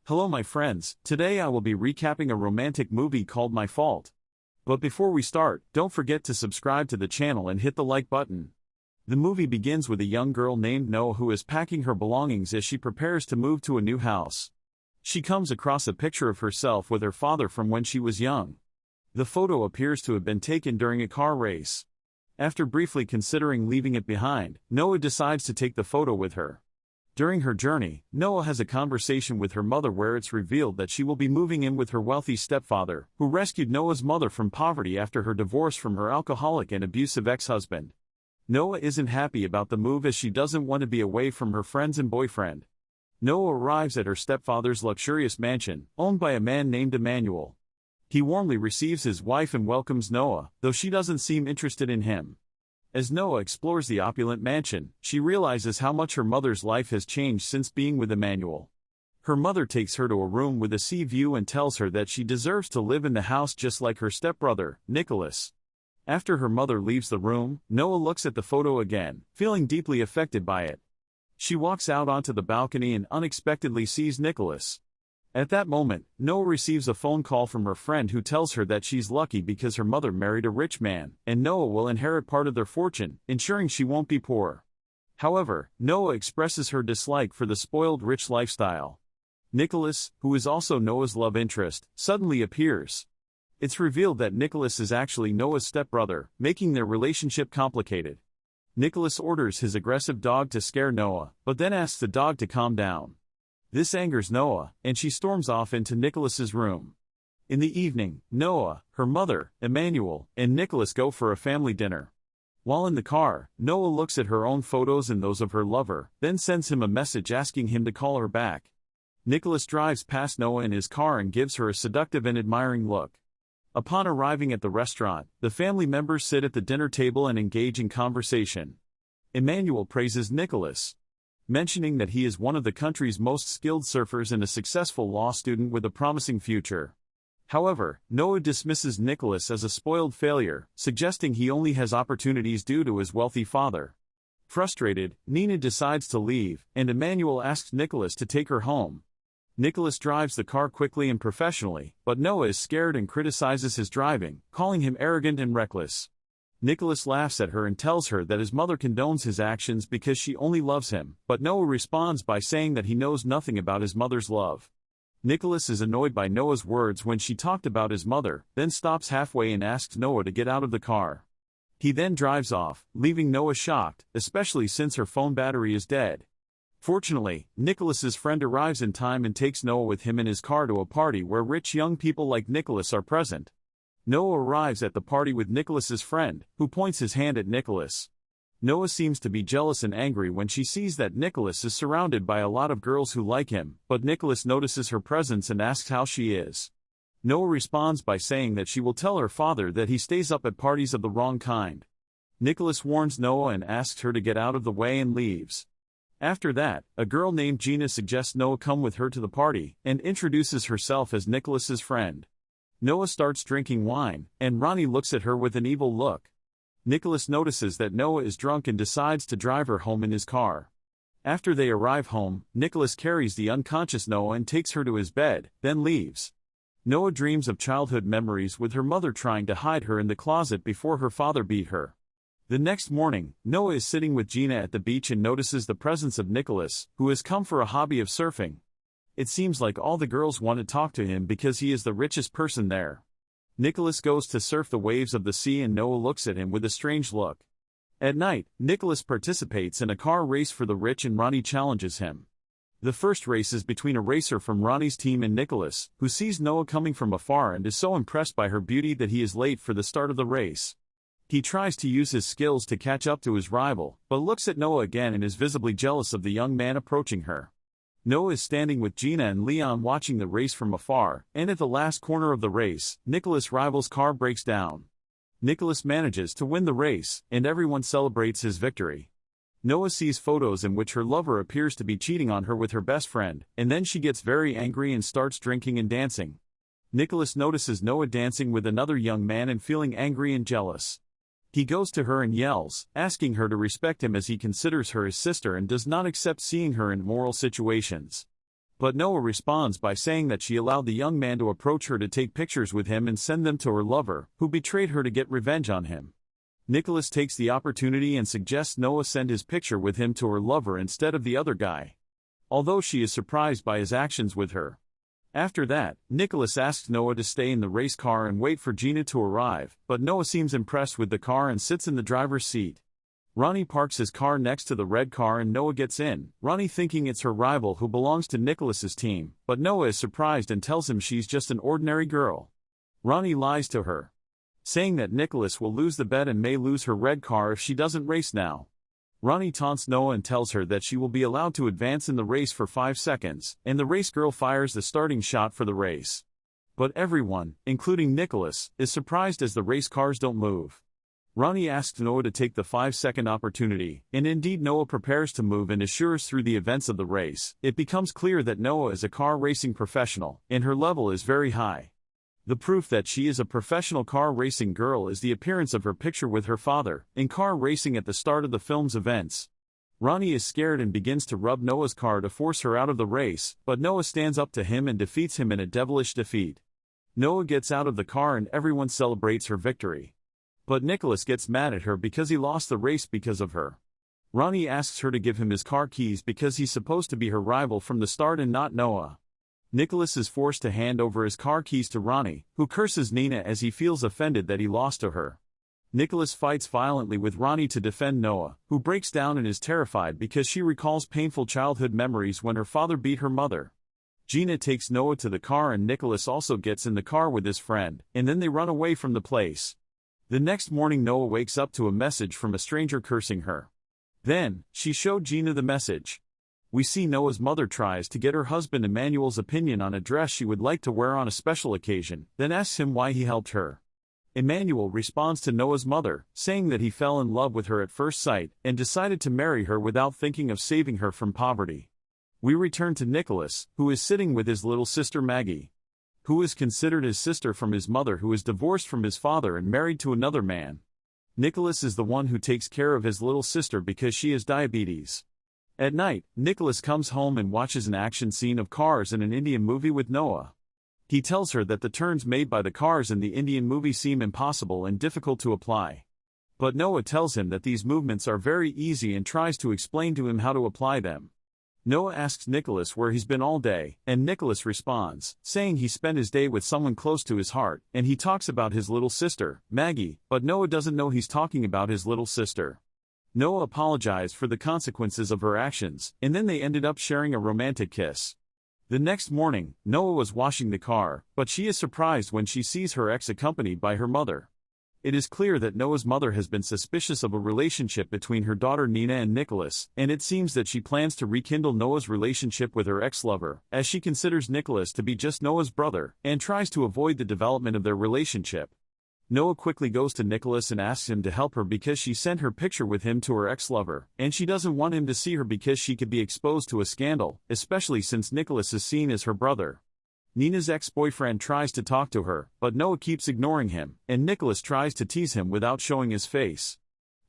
Hello my friends, today I will be recapping a romantic movie called My Fault. But before we start, don't forget to subscribe to the channel and hit the like button. The movie begins with a young girl named Noah who is packing her belongings as she prepares to move to a new house. She comes across a picture of herself with her father from when she was young. The photo appears to have been taken during a car race. After briefly considering leaving it behind, Noah decides to take the photo with her. During her journey, Noah has a conversation with her mother where it's revealed that she will be moving in with her wealthy stepfather, who rescued Noah's mother from poverty after her divorce from her alcoholic and abusive ex-husband. Noah isn't happy about the move as she doesn't want to be away from her friends and boyfriend. Noah arrives at her stepfather's luxurious mansion, owned by a man named Emmanuel. He warmly receives his wife and welcomes Noah, though she doesn't seem interested in him. As Noah explores the opulent mansion, she realizes how much her mother's life has changed since being with Emmanuel. Her mother takes her to a room with a sea view and tells her that she deserves to live in the house just like her stepbrother, Nicholas. After her mother leaves the room, Noah looks at the photo again, feeling deeply affected by it. She walks out onto the balcony and unexpectedly sees Nicholas. At that moment, Noah receives a phone call from her friend who tells her that she's lucky because her mother married a rich man, and Noah will inherit part of their fortune, ensuring she won't be poor. However, Noah expresses her dislike for the spoiled rich lifestyle. Nicholas, who is also Noah's love interest, suddenly appears. It's revealed that Nicholas is actually Noah's stepbrother, making their relationship complicated. Nicholas orders his aggressive dog to scare Noah, but then asks the dog to calm down. This angers Noah, and she storms off into Nicholas's room. In the evening, Noah, her mother, Emmanuel, and Nicholas go for a family dinner. While in the car, Noah looks at her own photos and those of her lover, then sends him a message asking him to call her back. Nicholas drives past Noah in his car and gives her a seductive and admiring look. Upon arriving at the restaurant, the family members sit at the dinner table and engage in conversation. Emmanuel praises Nicholas, mentioning that he is one of the country's most skilled surfers and a successful law student with a promising future. However, Noah dismisses Nicholas as a spoiled failure, suggesting he only has opportunities due to his wealthy father. Frustrated, Nina decides to leave, and Emmanuel asks Nicholas to take her home. Nicholas drives the car quickly and professionally, but Noah is scared and criticizes his driving, calling him arrogant and reckless. Nicholas laughs at her and tells her that his mother condones his actions because she only loves him, but Noah responds by saying that he knows nothing about his mother's love. Nicholas is annoyed by Noah's words when she talked about his mother, then stops halfway and asks Noah to get out of the car. He then drives off, leaving Noah shocked, especially since her phone battery is dead. Fortunately, Nicholas's friend arrives in time and takes Noah with him in his car to a party where rich young people like Nicholas are present. Noah arrives at the party with Nicholas's friend, who points his hand at Nicholas. Noah seems to be jealous and angry when she sees that Nicholas is surrounded by a lot of girls who like him, but Nicholas notices her presence and asks how she is. Noah responds by saying that she will tell her father that he stays up at parties of the wrong kind. Nicholas warns Noah and asks her to get out of the way and leaves. After that, a girl named Gina suggests Noah come with her to the party, and introduces herself as Nicholas's friend. Noah starts drinking wine, and Ronnie looks at her with an evil look. Nicholas notices that Noah is drunk and decides to drive her home in his car. After they arrive home, Nicholas carries the unconscious Noah and takes her to his bed, then leaves. Noah dreams of childhood memories with her mother trying to hide her in the closet before her father beat her. The next morning, Noah is sitting with Gina at the beach and notices the presence of Nicholas, who has come for a hobby of surfing. It seems like all the girls want to talk to him because he is the richest person there. Nicholas goes to surf the waves of the sea and Noah looks at him with a strange look. At night, Nicholas participates in a car race for the rich and Ronnie challenges him. The first race is between a racer from Ronnie's team and Nicholas, who sees Noah coming from afar and is so impressed by her beauty that he is late for the start of the race. He tries to use his skills to catch up to his rival, but looks at Noah again and is visibly jealous of the young man approaching her. Noah is standing with Gina and Leon watching the race from afar, and at the last corner of the race, Nicholas' rival's car breaks down. Nicholas manages to win the race, and everyone celebrates his victory. Noah sees photos in which her lover appears to be cheating on her with her best friend, and then she gets very angry and starts drinking and dancing. Nicholas notices Noah dancing with another young man and feeling angry and jealous. He goes to her and yells, asking her to respect him as he considers her his sister and does not accept seeing her in immoral situations. But Noah responds by saying that she allowed the young man to approach her to take pictures with him and send them to her lover, who betrayed her to get revenge on him. Nicholas takes the opportunity and suggests Noah send his picture with him to her lover instead of the other guy, although she is surprised by his actions with her. After that, Nicholas asks Noah to stay in the race car and wait for Gina to arrive, but Noah seems impressed with the car and sits in the driver's seat. Ronnie parks his car next to the red car and Noah gets in, Ronnie thinking it's her rival who belongs to Nicholas's team, but Noah is surprised and tells him she's just an ordinary girl. Ronnie lies to her, saying that Nicholas will lose the bet and may lose her red car if she doesn't race now. Ronnie taunts Noah and tells her that she will be allowed to advance in the race for 5 seconds, and the race girl fires the starting shot for the race. But everyone, including Nicholas, is surprised as the race cars don't move. Ronnie asks Noah to take the 5-second opportunity, and indeed Noah prepares to move and assures through the events of the race. It becomes clear that Noah is a car racing professional, and her level is very high. The proof that she is a professional car racing girl is the appearance of her picture with her father, in car racing at the start of the film's events. Ronnie is scared and begins to rub Noah's car to force her out of the race, but Noah stands up to him and defeats him in a devilish defeat. Noah gets out of the car and everyone celebrates her victory. But Nicholas gets mad at her because he lost the race because of her. Ronnie asks her to give him his car keys because he's supposed to be her rival from the start and not Noah. Nicholas is forced to hand over his car keys to Ronnie, who curses Nina as he feels offended that he lost to her. Nicholas fights violently with Ronnie to defend Noah, who breaks down and is terrified because she recalls painful childhood memories when her father beat her mother. Gina takes Noah to the car and Nicholas also gets in the car with his friend, and then they run away from the place. The next morning Noah wakes up to a message from a stranger cursing her. Then, she showed Gina the message. We see Noah's mother tries to get her husband Emmanuel's opinion on a dress she would like to wear on a special occasion, then asks him why he helped her. Emmanuel responds to Noah's mother, saying that he fell in love with her at first sight, and decided to marry her without thinking of saving her from poverty. We return to Nicholas, who is sitting with his little sister Maggie, who is considered his sister from his mother who is divorced from his father and married to another man. Nicholas is the one who takes care of his little sister because she has diabetes. At night, Nicholas comes home and watches an action scene of cars in an Indian movie with Noah. He tells her that the turns made by the cars in the Indian movie seem impossible and difficult to apply. But Noah tells him that these movements are very easy and tries to explain to him how to apply them. Noah asks Nicholas where he's been all day, and Nicholas responds, saying he spent his day with someone close to his heart, and he talks about his little sister, Maggie, but Noah doesn't know he's talking about his little sister. Noah apologized for the consequences of her actions, and then they ended up sharing a romantic kiss. The next morning, Noah was washing the car, but she is surprised when she sees her ex accompanied by her mother. It is clear that Noah's mother has been suspicious of a relationship between her daughter Nina and Nicholas, and it seems that she plans to rekindle Noah's relationship with her ex-lover, as she considers Nicholas to be just Noah's brother, and tries to avoid the development of their relationship. Noah quickly goes to Nicholas and asks him to help her because she sent her picture with him to her ex-lover, and she doesn't want him to see her because she could be exposed to a scandal, especially since Nicholas is seen as her brother. Nina's ex-boyfriend tries to talk to her, but Noah keeps ignoring him, and Nicholas tries to tease him without showing his face.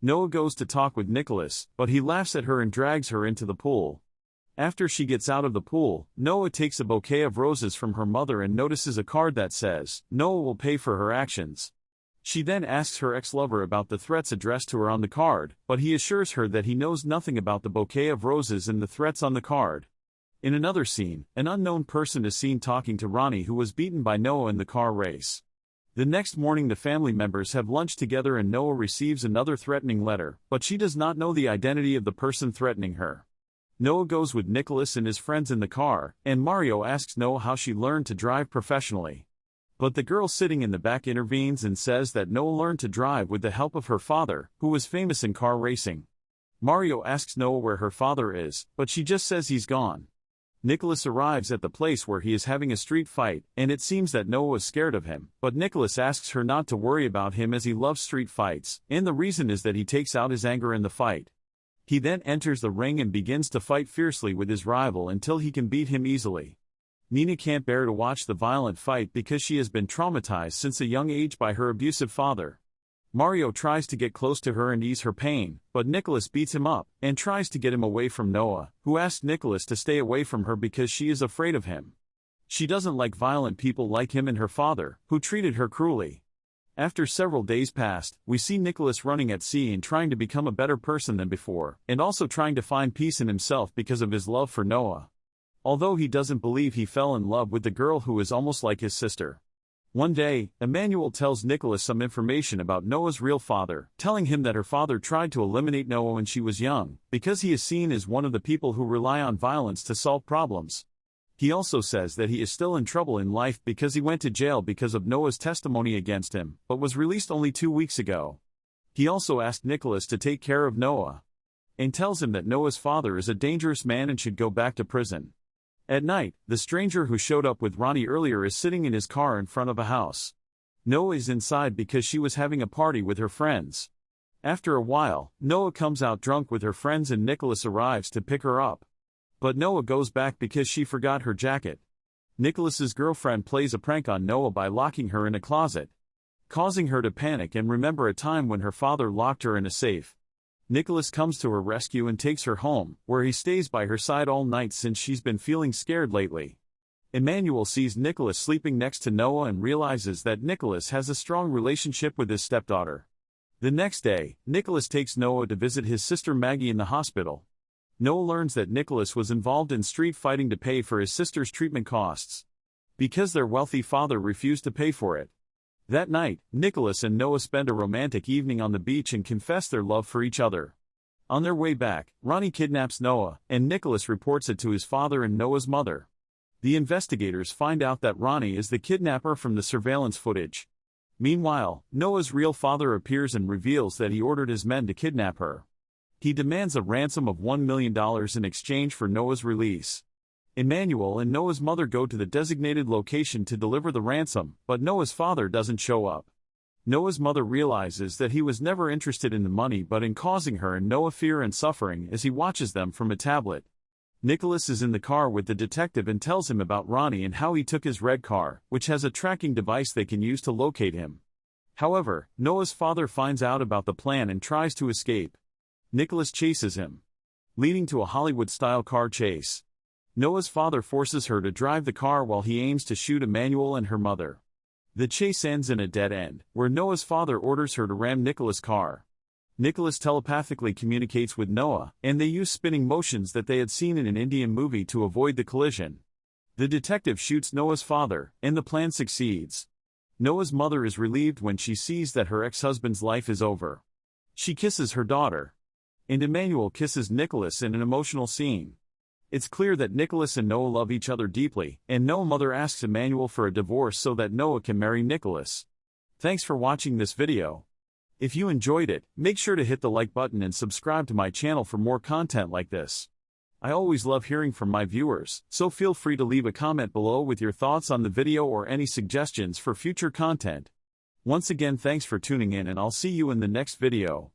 Noah goes to talk with Nicholas, but he laughs at her and drags her into the pool. After she gets out of the pool, Noah takes a bouquet of roses from her mother and notices a card that says, "Noah will pay for her actions." She then asks her ex-lover about the threats addressed to her on the card, but he assures her that he knows nothing about the bouquet of roses and the threats on the card. In another scene, an unknown person is seen talking to Ronnie, who was beaten by Noah in the car race. The next morning the family members have lunch together and Noah receives another threatening letter, but she does not know the identity of the person threatening her. Noah goes with Nicholas and his friends in the car, and Mario asks Noah how she learned to drive professionally. But the girl sitting in the back intervenes and says that Noah learned to drive with the help of her father, who was famous in car racing. Mario asks Noah where her father is, but she just says he's gone. Nicholas arrives at the place where he is having a street fight, and it seems that Noah is scared of him, but Nicholas asks her not to worry about him as he loves street fights, and the reason is that he takes out his anger in the fight. He then enters the ring and begins to fight fiercely with his rival until he can beat him easily. Nina can't bear to watch the violent fight because she has been traumatized since a young age by her abusive father. Mario tries to get close to her and ease her pain, but Nicholas beats him up and tries to get him away from Noah, who asks Nicholas to stay away from her because she is afraid of him. She doesn't like violent people like him and her father, who treated her cruelly. After several days passed, we see Nicholas running at sea and trying to become a better person than before, and also trying to find peace in himself because of his love for Noah. Although he doesn't believe he fell in love with the girl who is almost like his sister. One day, Emmanuel tells Nicholas some information about Noah's real father, telling him that her father tried to eliminate Noah when she was young, because he is seen as one of the people who rely on violence to solve problems. He also says that he is still in trouble in life because he went to jail because of Noah's testimony against him, but was released only 2 weeks ago. He also asked Nicholas to take care of Noah, and tells him that Noah's father is a dangerous man and should go back to prison. At night, the stranger who showed up with Ronnie earlier is sitting in his car in front of a house. Noah is inside because she was having a party with her friends. After a while, Noah comes out drunk with her friends and Nicholas arrives to pick her up. But Noah goes back because she forgot her jacket. Nicholas's girlfriend plays a prank on Noah by locking her in a closet, causing her to panic and remember a time when her father locked her in a safe. Nicholas comes to her rescue and takes her home, where he stays by her side all night since she's been feeling scared lately. Emmanuel sees Nicholas sleeping next to Noah and realizes that Nicholas has a strong relationship with his stepdaughter. The next day, Nicholas takes Noah to visit his sister Maggie in the hospital. Noah learns that Nicholas was involved in street fighting to pay for his sister's treatment costs, because their wealthy father refused to pay for it. That night, Nicholas and Noah spend a romantic evening on the beach and confess their love for each other. On their way back, Ronnie kidnaps Noah, and Nicholas reports it to his father and Noah's mother. The investigators find out that Ronnie is the kidnapper from the surveillance footage. Meanwhile, Noah's real father appears and reveals that he ordered his men to kidnap her. He demands a ransom of $1 million in exchange for Noah's release. Emmanuel and Noah's mother go to the designated location to deliver the ransom, but Noah's father doesn't show up. Noah's mother realizes that he was never interested in the money but in causing her and Noah fear and suffering as he watches them from a tablet. Nicholas is in the car with the detective and tells him about Ronnie and how he took his red car, which has a tracking device they can use to locate him. However, Noah's father finds out about the plan and tries to escape. Nicholas chases him, leading to a Hollywood-style car chase. Noah's father forces her to drive the car while he aims to shoot Emmanuel and her mother. The chase ends in a dead end, where Noah's father orders her to ram Nicholas' car. Nicholas telepathically communicates with Noah, and they use spinning motions that they had seen in an Indian movie to avoid the collision. The detective shoots Noah's father, and the plan succeeds. Noah's mother is relieved when she sees that her ex-husband's life is over. She kisses her daughter, and Emmanuel kisses Nicholas in an emotional scene. It's clear that Nicholas and Noah love each other deeply, and Noah's mother asks Emmanuel for a divorce so that Noah can marry Nicholas. Thanks for watching this video. If you enjoyed it, make sure to hit the like button and subscribe to my channel for more content like this. I always love hearing from my viewers, so feel free to leave a comment below with your thoughts on the video or any suggestions for future content. Once again, thanks for tuning in and I'll see you in the next video.